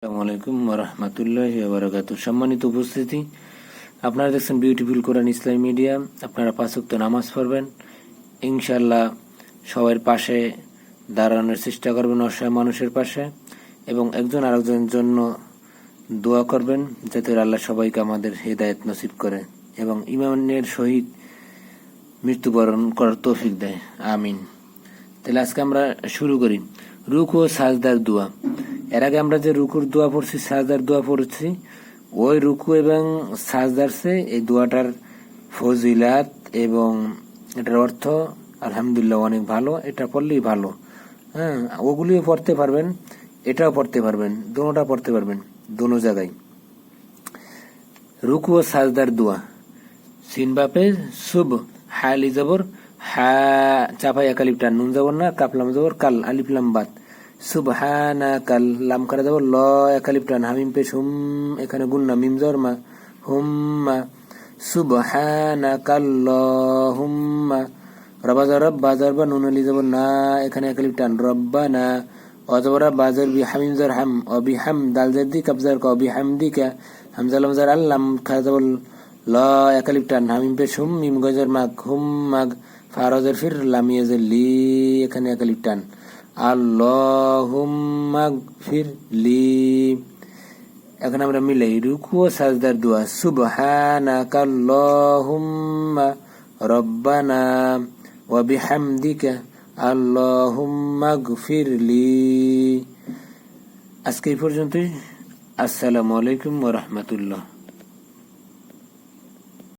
আসসালামু আলাইকুম ওয়া রাহমাতুল্লাহি ওয়া বারাকাতুহু। সম্মানিত উপস্থিতি, আপনারা দেখছেন বিউটিফুল কোরআন ইসলামী মিডিয়া। আপনারা 5 ওয়াক্ত নামাজ পড়বেন, ইনশাআল্লাহ সবার পাশে দাঁড়ানোর চেষ্টা করবেন, অসহায় মানুষের পাশে, এবং একজন আরেকজনের জন্য দোয়া করবেন যাতে আল্লাহ সবাইকে আমাদের হেদায়েত নসিব করে এবং ঈমানের সহিত মৃত্যুবরণ করার তৌফিক দেয়, আমিন। তাহলে আজকে আমরা শুরু করি রুকু ও সাজদার দোয়া। এর আগে আমরা যে রুকুর দোয়া পড়ছি, সাজদার দোয়া পড়ছি, ওই রুকু এবং সাজদার সে এই দোয়াটার ফজিলাত এবং এটার অর্থ আলহামদুলিল্লাহ অনেক ভালো। এটা পড়লেই ভালো। হ্যাঁ, ওগুলিও পড়তে পারবেন, এটাও পড়তে পারবেন, দোনোটা পড়তে পারবেন, দোনো জায়গায়। রুকু ও সাজদার দোয়া। সিন বাপে সুব, হালি জবর হা, চাপাই একালিপ টান, নুন জবর না, কাপলাম জবর কাল, আলিফ লাম বাত, সুবহানা কাল, লাম কারা জবর ল, একালিপ টান, হামিম পেশ হুম, এখানে গুন্না, মিম জবর মা, হুম্মা, সুবহানা কাল্লাহুম্মা, রবা জবর বাজার বা, নুন আলি জবর না, এখানে একালিপ টান, রব্বানা, অজবরা বাজার বি, হামিম জবর হাম, অবিহাম, দাল জাদি কাবজার ক, অবিহামদিকা, হামজা লাম জবর আল্লাম, খারা জবর ল, একালিপ টান, হামিম পেশ হুম, মিম গজর মাগ, হুম মাগ, ফারজের ফির, লামিয়াজের লি, এখানে একালিপ টান, আল্লাহুম্মা গফির লি। এখন আমরা মিলাই রুকু ও সাজদার দোয়া। সুবহানাকা আল্লাহুম্মা রব্বানা ওয়া বিহামদিকা আল্লাহুম্মা গফির লি। আজকে এই পর্যন্তই। আসসালামু আলাইকুম ওয়া রাহমাতুল্লাহ।